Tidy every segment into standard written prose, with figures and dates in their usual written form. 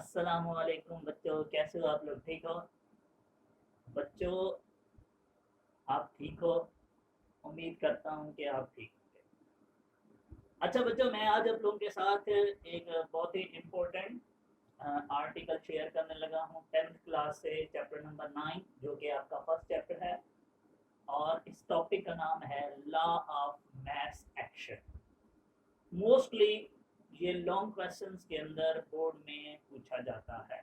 अस्सलामुअलैकुम बच्चों, कैसे हो आप लोग? ठीक हो बच्चों? आप ठीक हो? उम्मीद करता हूँ कि आप ठीक होंगे। अच्छा बच्चों, मैं आज आप लोगों के साथ एक बहुत ही इम्पोर्टेंट आर्टिकल शेयर करने लगा हूँ 10th क्लास से, चैप्टर नंबर 9, जो कि आपका फर्स्ट चैप्टर है। और इस टॉपिक का नाम है law of mass action. Mostly ये लॉन्ग क्वेश्चंस के अंदर बोर्ड में पूछा जाता है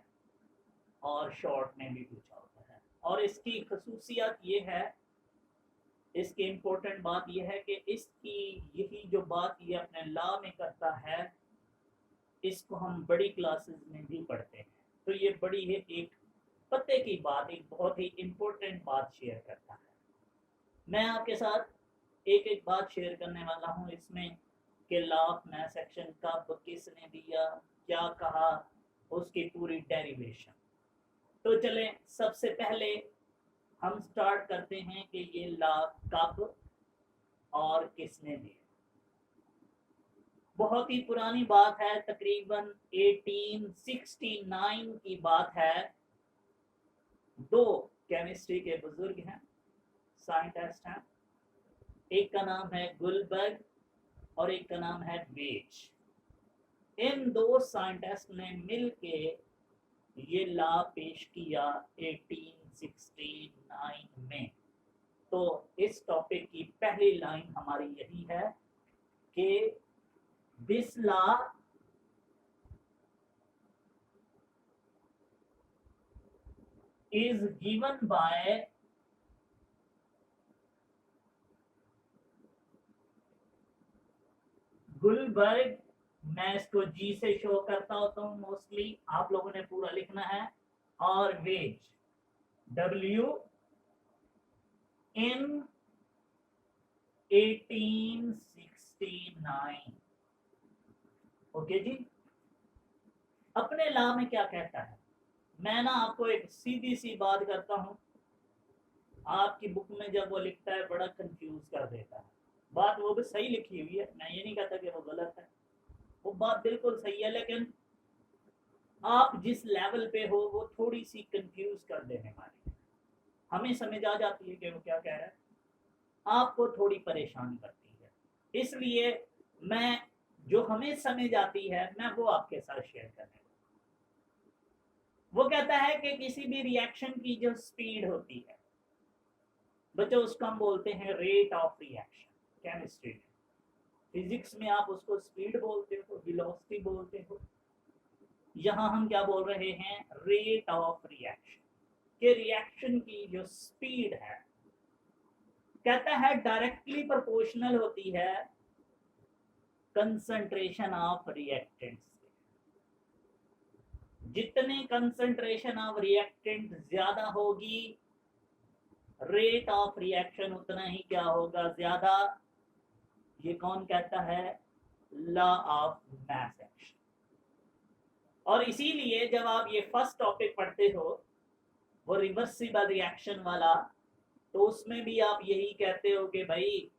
और शॉर्ट में भी पूछा होता है। और इसकी खसूसियत ये है, इसकी इम्पोर्टेंट बात यह है कि इसकी यही जो बात ये अपने लॉ में करता है, इसको हम बड़ी क्लासेस में भी पढ़ते हैं। तो ये बड़ी है एक पते की बात, एक बहुत ही इम्पोर्टेंट बात शेयर करता है। मैं आपके साथ एक एक बात शेयर करने वाला हूँ इसमें कि लॉ ऑफ मैस एक्शन कब किसने दिया, क्या कहा, उसकी पूरी डेरिवेशन। तो चलें, सबसे पहले हम स्टार्ट करते हैं कि ये लॉ कब और किसने दिया। बहुत ही पुरानी बात है, तकरीबन 1869 की बात है। दो केमिस्ट्री के बुजुर्ग हैं, साइंटिस्ट हैं। एक का नाम है गुलबर्ग और एक का नाम है वेज। इन दो साइंटिस्ट ने मिलके ये लॉ पेश किया 1869 में। तो इस टॉपिक की पहली लाइन हमारी यही है कि this law is given by Guldberg. मैं इसको जी से शो करता होता हूँ, मोस्टली आप लोगों ने पूरा लिखना है। और वेज, डब्ल्यू इन 1869। ओके जी। अपने लॉ में क्या कहता है, मैं ना आपको एक सीधी सी बात करता हूँ। आपकी बुक में जब वो लिखता है बड़ा कंफ्यूज कर देता है। बात वो भी सही लिखी हुई है, मैं ये नहीं कहता कि वो गलत है, वो बात बिल्कुल सही है, लेकिन आप जिस लेवल पे हो वो थोड़ी सी कंफ्यूज कर देने वाली है। हमें समझ आ जाती है कि वो क्या कह रहा है, आपको थोड़ी परेशान करती है। इसलिए मैं जो हमें समझ आती है मैं वो आपके साथ शेयर करने। वो कहता है कि किसी भी रिएक्शन की जो स्पीड होती है बच्चों, उसको हम बोलते हैं रेट ऑफ रिएक्शन। केमिस्ट्री में, फिजिक्स में आप उसको स्पीड बोलते हो, वेलोसिटी बोलते हो। यहाँ हम क्या बोल रहे हैं, रेट ऑफ रिएक्शन। के रिएक्शन की जो स्पीड है, कहता है डायरेक्टली प्रोपोर्शनल होती है कंसंट्रेशन ऑफ रिएक्टेंट्स। जितने कंसंट्रेशन ऑफ रिएक्टेंट ज्यादा होगी, रेट ऑफ रिएक्शन उतना ही क्या होगा, ज्यादा। ये कौन कहता है, लॉ ऑफ मैस एक्शन। और इसीलिए जब आप ये फर्स्ट टॉपिक पढ़ते हो, वो रिवर्सिबल रिएक्शन वाला, तो उसमें भी आप यही कहते हो कि भाई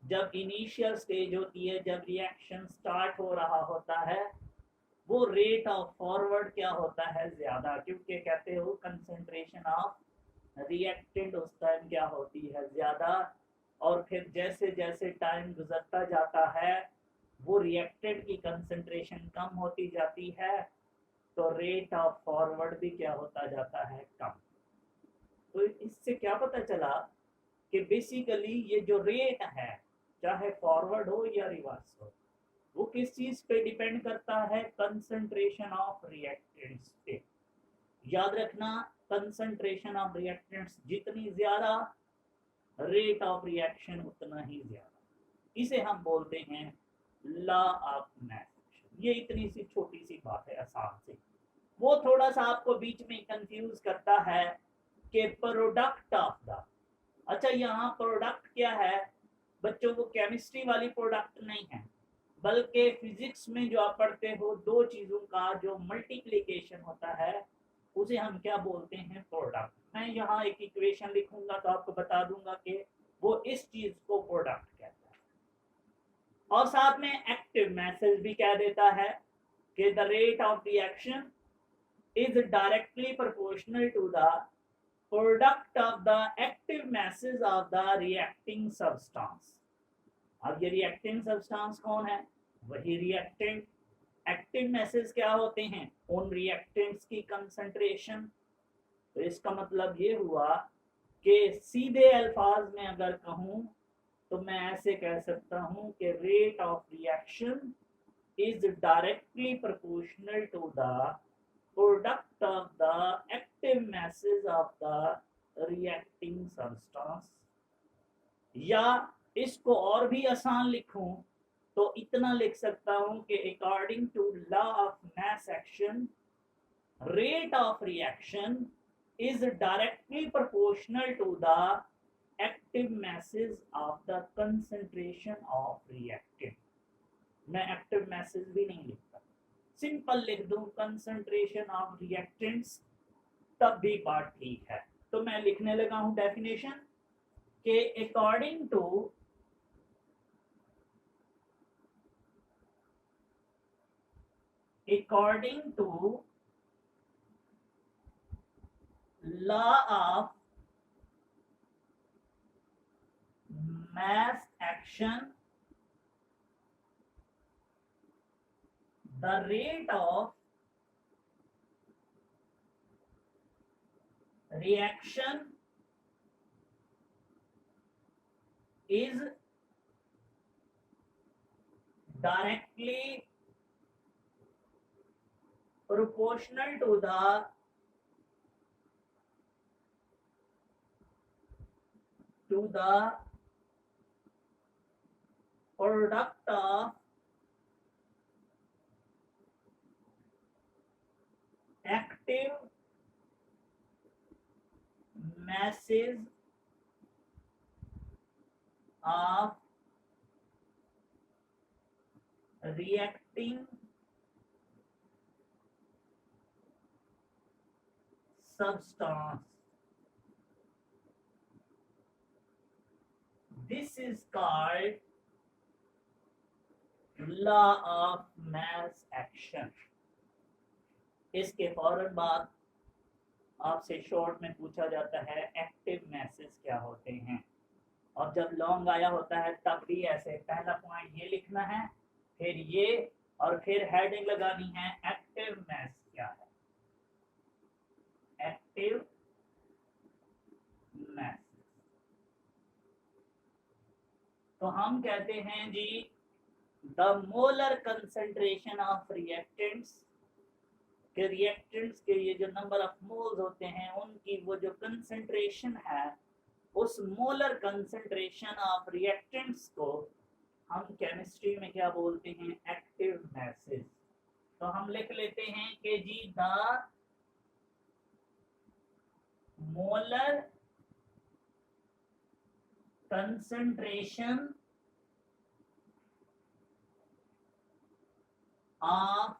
जब इनिशियल स्टेज होती है, जब रिएक्शन स्टार्ट हो रहा होता है, वो रेट ऑफ फॉरवर्ड क्या होता है, ज्यादा, क्योंकि कहते हो कंसंट्रेशन ऑफ रिएक्टेंट उस टाइम क्या होती है, ज्यादा। और फिर जैसे जैसे टाइम गुजरता जाता है वो रिएक्टेंट की कंसंट्रेशन कम होती जाती है, तो रेट ऑफ फॉरवर्ड भी क्या होता जाता है, कम। तो इससे क्या पता चला कि बेसिकली ये जो रेट है, चाहे फॉरवर्ड हो या रिवर्स हो, वो किस चीज पे डिपेंड करता है, कंसंट्रेशन ऑफ रिएक्टेंट्स पे। याद रखना, कंसंट्रेशन ऑफ रिएक्टेंट्स जितनी ज्यादा, रेट ऑफ रिएक्शन उतना ही ज्यादा। इसे हम बोलते हैं लॉ ऑफ मैस। ये इतनी सी छोटी सी बात है, आसान से। वो थोड़ा सा आपको बीच में कंफ्यूज करता है कि प्रोडक्ट ऑफ द। अच्छा, यहाँ प्रोडक्ट क्या है बच्चों, को केमिस्ट्री वाली प्रोडक्ट नहीं है, बल्कि फिजिक्स में जो आप पढ़ते हो, दो चीजों का जो मल्टीप्लिकेशन होता है उसे हम क्या बोलते हैं, प्रोडक्ट। मैं यहाँ एक इक्वेशन लिखूंगा तो आपको बता दूंगा कि वो इस चीज को प्रोडक्ट कहता है। और साथ में एक्टिव मैसेज भी कह देता है कि the rate of reaction is directly proportional to the product of the active masses of the reacting substance. अब ये रिएक्टिंग सब्सटेंस कौन है? वही रिएक्टेंट। एक्टिव मैसेज क्या होते हैं? उन रिएक्टेंट्स की कंसंट्रेशन। तो इसका मतलब ये हुआ कि सीधे अल्फाज में अगर कहूं तो मैं ऐसे कह सकता हूं कि rate of reaction is directly proportional to the product of the active masses of the reacting substance. या इसको और भी आसान लिखूं तो इतना लिख सकता हूं कि according to law of mass action, rate of reaction is directly proportional to the active masses of the concentration of reactant। मैं एक्टिव मैसेज भी नहीं लिखता, सिंपल लिख दूं कंसंट्रेशन ऑफ रिएक्टेंट्स, तब भी बात ठीक है। तो मैं लिखने लगा हूं डेफिनेशन के according to law of mass action, the rate of reaction is directly proportional to the product of active masses of reacting substance। This is called law of mass action। इसके फौरन बाद आपसे शॉर्ट में पूछा जाता है active message क्या होते हैं, और जब लॉन्ग आया होता है तब भी ऐसे पहला पॉइंट ये लिखना है, फिर ये, और फिर हेडिंग लगानी है एक्टिव मैस क्या है, एक्टिव मैस। तो हम कहते हैं जी the molar concentration of reactants, के रिएक्टेंट्स के ये जो नंबर ऑफ मोल्स होते हैं उनकी वो जो कंसंट्रेशन है, उस मोलर कंसंट्रेशन ऑफ रिएक्टेंट्स को हम केमिस्ट्री में क्या बोलते हैं? Active masses. तो हम लिख लेते हैं कि जी the molar concentration of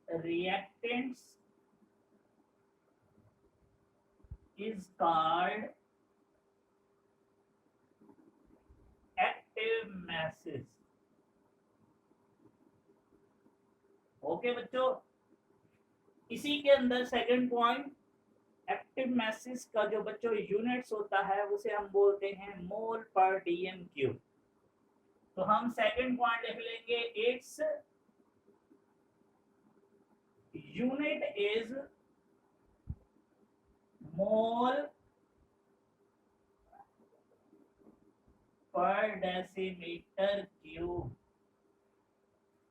reactants is called active masses। Okay बच्चों, इसी के अंदर सेकंड पॉइंट, एक्टिव मैसेज का जो बच्चों यूनिट्स होता है उसे हम बोलते हैं मोल पर डीएम क्यूब। तो हम सेकंड पॉइंट लिख लेंगे, इट्स यूनिट इज मोल पर डेसीमीटर क्यूब,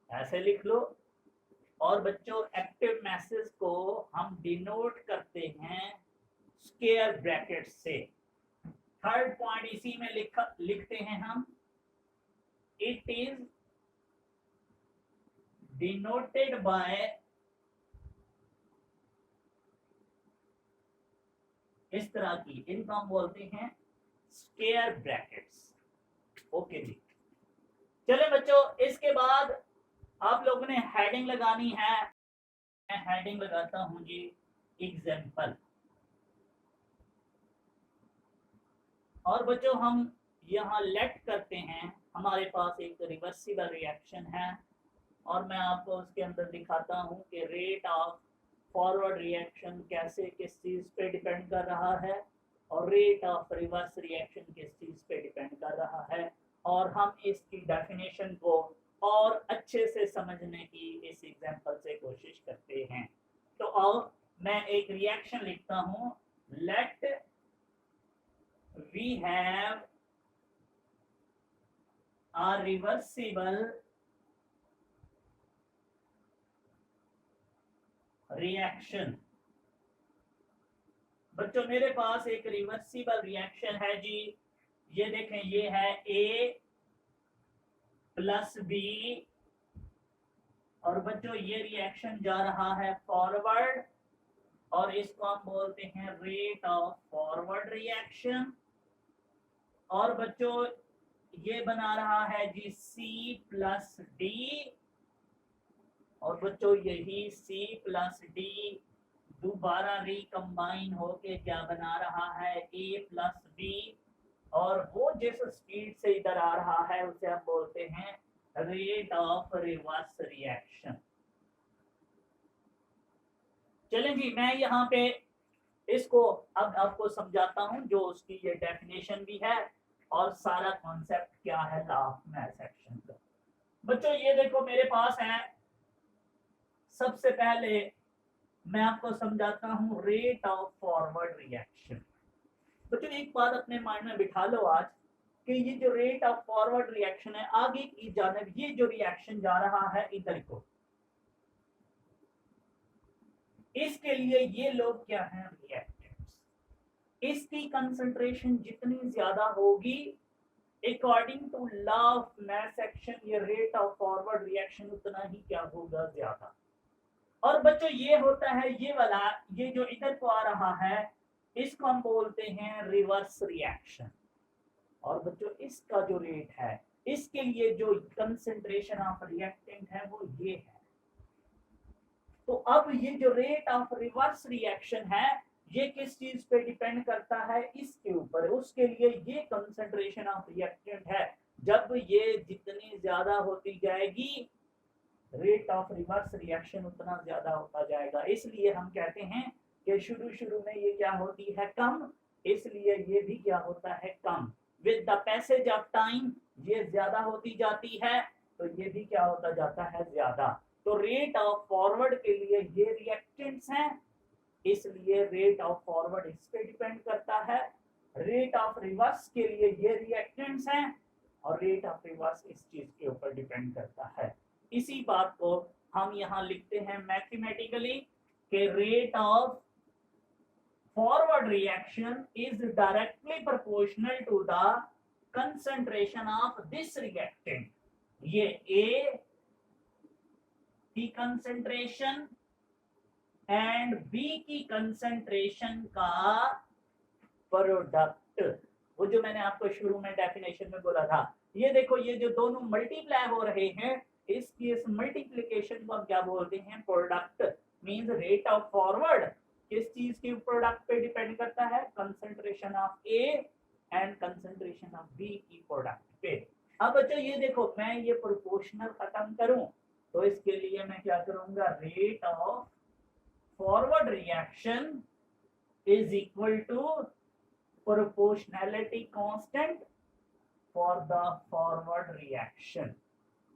ऐसे लिख लो। और बच्चों एक्टिव मैसेज को हम डिनोट करते हैं स्क्वायर ब्रैकेट से। थर्ड पॉइंट इसी में लिखते हैं हम, इट इज डिनोटेड बाय, इस तरह की, इनको हम बोलते हैं स्क्वायर ब्रैकेट्स। ओके जी, चले बच्चों, इसके बाद आप लोगों ने हेडिंग लगानी है। मैं हेडिंग लगाता हूं जी एग्जाम्पल। और बच्चों हम यहाँ लेट करते हैं, हमारे पास एक रिवर्सिबल रिएक्शन है और मैं आपको उसके अंदर दिखाता हूं कि रेट ऑफ फॉरवर्ड रिएक्शन कैसे किस चीज पे डिपेंड कर रहा है और रेट ऑफ रिवर्स रिएक्शन किस चीज पे डिपेंड कर रहा है, और हम इसकी डेफिनेशन को और अच्छे से समझने की इस एग्जांपल से कोशिश करते हैं। तो अब मैं एक रिएक्शन लिखता हूं, let we have a reversible reaction. बच्चों मेरे पास एक रिवर्सिबल रिएक्शन है जी, ये देखें, ये है A प्लस बी, और बच्चों ये रिएक्शन जा रहा है फॉरवर्ड, और इसको हम बोलते हैं रेट ऑफ फॉरवर्ड रिएक्शन। और बच्चों ये बना रहा है जी C प्लस डी, और बच्चों यही C प्लस डी दोबारा रिकम्बाइन होके क्या बना रहा है, A प्लस बी, और वो जिस स्पीड से इधर आ रहा है उसे हम बोलते हैं रेट ऑफ रिवर्स रिएक्शन। चलें जी, मैं यहाँ पे इसको अब आपको समझाता हूं, जो उसकी ये डेफिनेशन भी है और सारा कॉन्सेप्ट क्या है लॉ ऑफ मास एक्शन का। बच्चों ये देखो मेरे पास है, सबसे पहले मैं आपको समझाता हूं रेट ऑफ फॉरवर्ड रिएक्शन। बच्चों एक बात अपने माइंड में बिठा लो आज, कि ये जो रेट ऑफ फॉरवर्ड रिएक्शन है, आगे की जानिब ये जो रिएक्शन जा रहा है इधर को, इसके लिए ये लोग क्या हैं, रिएक्टेंट्स। इसकी कंसंट्रेशन जितनी ज्यादा होगी according to law of mass action, ये रेट ऑफ फॉरवर्ड रिएक्शन उतना ही क्या होगा, ज्यादा। और बच्चों ये होता है ये वाला, ये जो इधर को आ रहा है इसको हम बोलते हैं रिवर्स रिएक्शन। और बच्चों इसका जो रेट है, इसके लिए जो कंसंट्रेशन ऑफ रिएक्टेंट है वो ये है। तो अब ये जो रेट ऑफ रिवर्स रिएक्शन है ये किस चीज पे डिपेंड करता है, इसके ऊपर। उसके लिए ये कंसंट्रेशन ऑफ रिएक्टेंट है, जब ये जितनी ज्यादा होती जाएगी रेट ऑफ रिवर्स रिएक्शन उतना ज्यादा होता जाएगा। इसलिए हम कहते हैं कि शुरू में ये क्या होती है, कम, इसलिए ये भी क्या होता है, कम। With the passage of time ये ज्यादा होती जाती है, तो ये भी क्या होता जाता है, ज्यादा। तो रेट ऑफ फॉरवर्ड के लिए ये रिएक्टेंट्स हैं, इसलिए रेट ऑफ फॉरवर्ड इस पे डिपेंड करता है। रेट ऑफ रिवर्स के लिए ये रिएक्टेंट्स हैं, और रेट ऑफ रिवर्स इस चीज के ऊपर डिपेंड करता है। इसी बात को हम यहाँ लिखते हैं मैथमेटिकली कि rate of forward reaction is directly proportional to the concentration of this reactant. ये A की कंसंट्रेशन एंड B की कंसंट्रेशन का प्रोडक्ट। वो जो मैंने आपको शुरू में डेफिनेशन में बोला था, ये देखो ये जो दोनों मल्टीप्लाई हो रहे हैं, इसकी इस मल्टीप्लिकेशन को हम क्या बोलते हैं, product. Means rate of forward किस चीज के प्रोडक्ट पे डिपेंड करता है, concentration of A and concentration of B की प्रोडक्ट पे। अब बच्चों ये देखो, मैं ये प्रोपोर्शनल खत्म करूं तो इसके लिए मैं क्या करूंगा, rate of forward reaction is equal to proportionality constant for the forward reaction.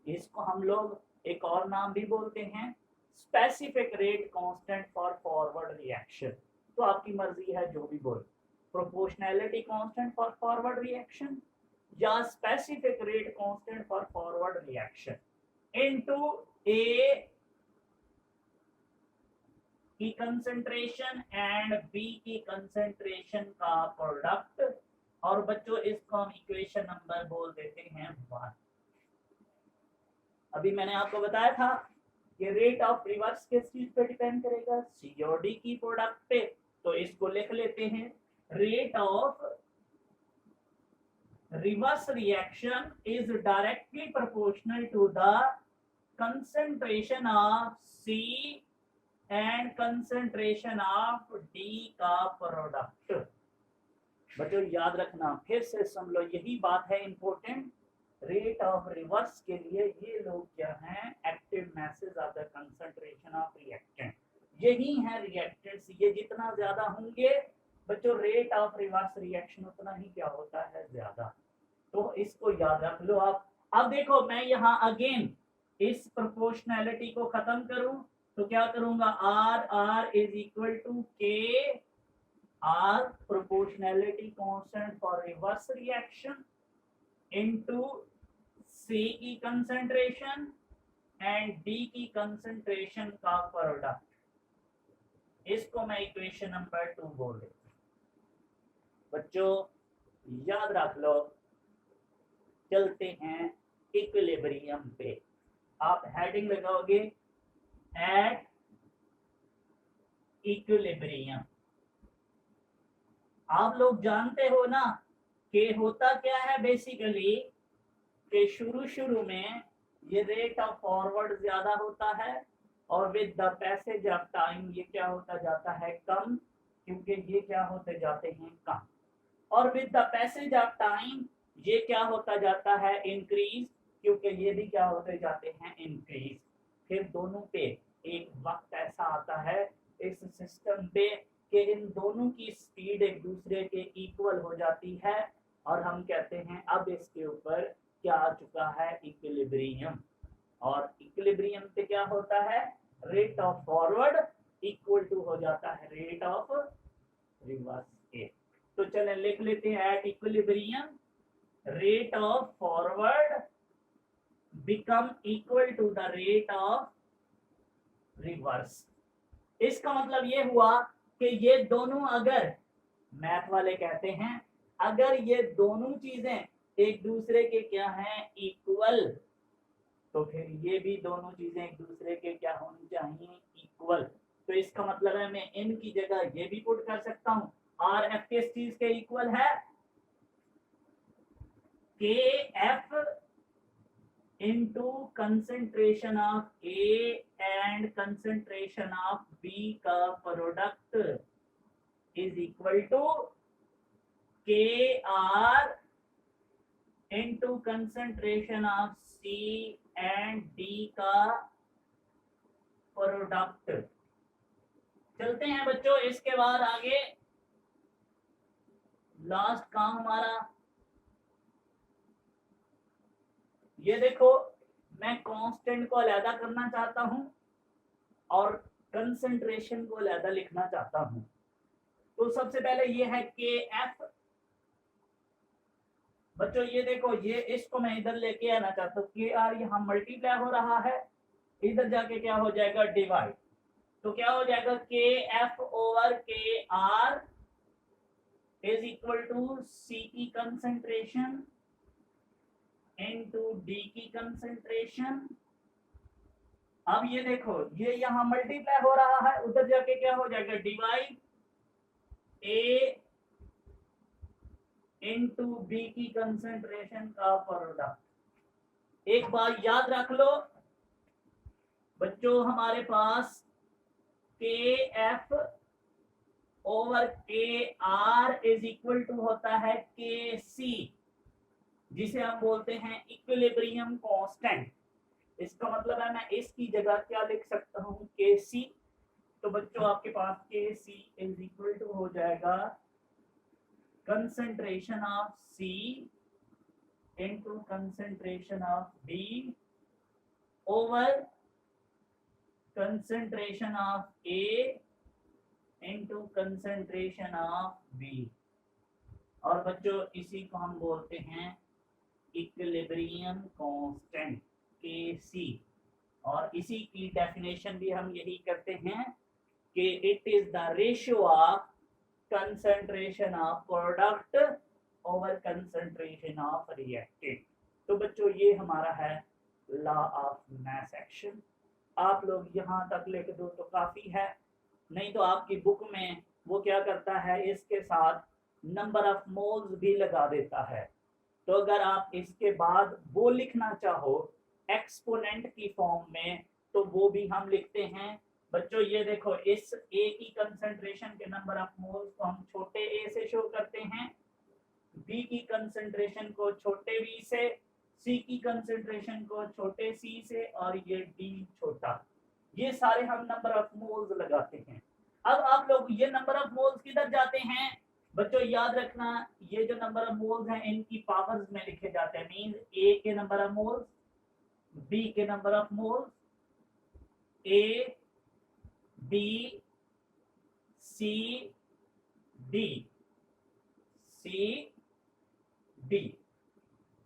इसको हम लोग एक और नाम भी बोलते हैं, specific rate constant for forward reaction. तो आपकी मर्जी है जो भी बोल, proportionality constant for forward reaction या specific rate constant for forward reaction into A की कंसंट्रेशन एंड B की कंसंट्रेशन का प्रोडक्ट। और बच्चों इसको हम इक्वेशन नंबर बोल देते हैं 1। अभी मैंने आपको बताया था कि रेट ऑफ रिवर्स किस चीज पे डिपेंड करेगा, C और D की प्रोडक्ट पे। तो इसको लिख लेते हैं, rate of reverse reaction is directly proportional to the concentration of C and concentration of D का प्रोडक्ट। बच्चों याद रखना, फिर से सुन लो, यही बात है इंपॉर्टेंट। रेट ऑफ रिवर्स के लिए ये लोग क्या हैं, active masses of the concentration of reactant. यही है रिएक्टेंट्स। ये जितना ज्यादा होंगे बच्चों रेट ऑफ रिवर्स रिएक्शन उतना ही क्या होता है ज्यादा। तो इसको याद रख लो आप। अब देखो मैं यहाँ अगेन इस प्रोपोर्शनैलिटी को खत्म करूं तो क्या करूंगा, R R is equal to K R proportionality constant for reverse reaction into C की कंसंट्रेशन एंड डी की कंसंट्रेशन का प्रोडक्ट। इसको मैं इक्वेशन नंबर 2 बोल रही हूं। बच्चों याद रख लो। चलते हैं इक्विलिब्रियम पे। आप हेडिंग लगाओगे एट इक्विलिब्रियम। आप लोग जानते हो ना कि होता क्या है बेसिकली कि शुरू में ये रेट ऑफ फॉरवर्ड ज्यादा होता है और with the passage of time ये क्या होता जाता है कम, क्योंकि ये क्या होते जाते हैं कम। और with the passage of time ये क्या होता जाता है इंक्रीज, क्योंकि ये भी क्या होते जाते हैं इंक्रीज। फिर दोनों पे एक वक्त ऐसा आता है इस सिस्टम पे कि इन दोनों की स्पीड एक दूसरे के इक्वल हो जाती है और हम कहते हैं अब इसके ऊपर क्या आ चुका है इक्विलिब्रियम। और इक्विलिब्रियम पे क्या होता है rate of forward equal to हो जाता है रेट ऑफ रिवर्स ए। तो चलें लिख लेते हैं at equilibrium rate of forward become equal to the rate of reverse। इसका मतलब ये हुआ कि ये दोनों अगर मैथ वाले कहते हैं अगर ये दोनों चीजें एक दूसरे के क्या हैं इक्वल, तो फिर ये भी दोनों चीजें एक दूसरे के क्या होनी चाहिए इक्वल। तो इसका मतलब है मैं इनकी जगह ये भी पुट कर सकता हूं आर एफ किस चीज के इक्वल है Kf into concentration of A and concentration of B का product is equal to Kr into concentration of C and D का प्रोडक्ट। चलते हैं बच्चों इसके बाद आगे लास्ट काम हमारा ये देखो मैं कांस्टेंट को अलहदा करना चाहता हूं और कंसंट्रेशन को अलहदा लिखना चाहता हूं। तो सबसे पहले ये है के एफ। बच्चों ये देखो ये इसको मैं इधर लेके आना चाहता हूँ के आर यहाँ मल्टीप्लाई हो रहा है इधर जाके क्या हो जाएगा डिवाइड। तो क्या हो जाएगा के एफ ओवर के आर इज इक्वल टू सी की कंसंट्रेशन इनटू डी की कंसंट्रेशन। अब ये देखो ये यहाँ मल्टीप्लाई हो रहा है उधर जाके क्या हो जाएगा डिवाइड ए इनटू बी की कंसंट्रेशन का प्रोडक्ट। एक बार याद रख लो बच्चों हमारे पास के एफ ओवर के आर इज इक्वल टू होता है के सी जिसे हम बोलते हैं इक्विलिब्रियम कांस्टेंट। इसका मतलब है मैं इसकी जगह क्या लिख सकता हूं के सी। तो बच्चों आपके पास के सी इज इक्वल टू हो जाएगा concentration of C into concentration of B over concentration of A into concentration of B. और बच्चों इसी को हम बोलते हैं इक्विलिब्रियम कांस्टेंट के सी। और इसी की डेफिनेशन भी हम यही करते हैं कि it is the ratio of concentration of product over concentration of reactant. तो बच्चों ये हमारा है लॉ ऑफ मास एक्शन। आप लोग यहाँ तक लिख दो तो काफी है, नहीं तो आपकी बुक में वो क्या करता है इसके साथ नंबर ऑफ मोल्स भी लगा देता है। तो अगर आप इसके बाद वो लिखना चाहो एक्सपोनेंट की फॉर्म में तो वो भी हम लिखते हैं। बच्चों ये देखो इस ए की कंसंट्रेशन के नंबर ऑफ मोल्स को हम छोटे ए से शो करते हैं, बी की कंसंट्रेशन को छोटे बी से, सी की कंसंट्रेशन को छोटे सी से और ये डी छोटा। ये सारे हम नंबर ऑफ मोल्स लगाते हैं। अब आप लोग ये नंबर ऑफ मोल्स किधर जाते हैं बच्चों, याद रखना, ये जो नंबर ऑफ मोल्स हैं इनकी पावर्स में लिखे जाते हैं। मींस ए के नंबर ऑफ मोल्स, बी के number of moles, A B C D, C D,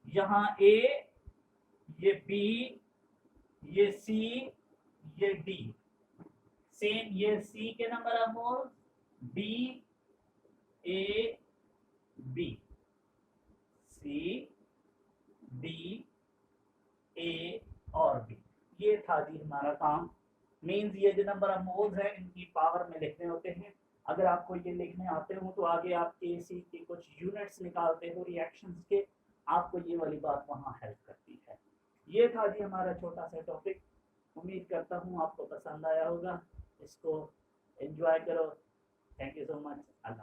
यहां ए, ये बी, ये सी, ये डी, सेम ये सी के number of moles, B A B, C D A और बी। ये था जी हमारा काम। मीन्स ये जो नंबर ऑफ मोल्स है इनकी पावर में लिखने होते हैं। अगर आपको ये लिखने आते हो तो आगे आप केसी के कुछ यूनिट्स निकालते हो रिएक्शंस के, आपको ये वाली बात वहाँ हेल्प करती है। ये था जी हमारा छोटा सा टॉपिक। उम्मीद करता हूँ आपको पसंद आया होगा। इसको एंजॉय करो। Thank you so much. Allah.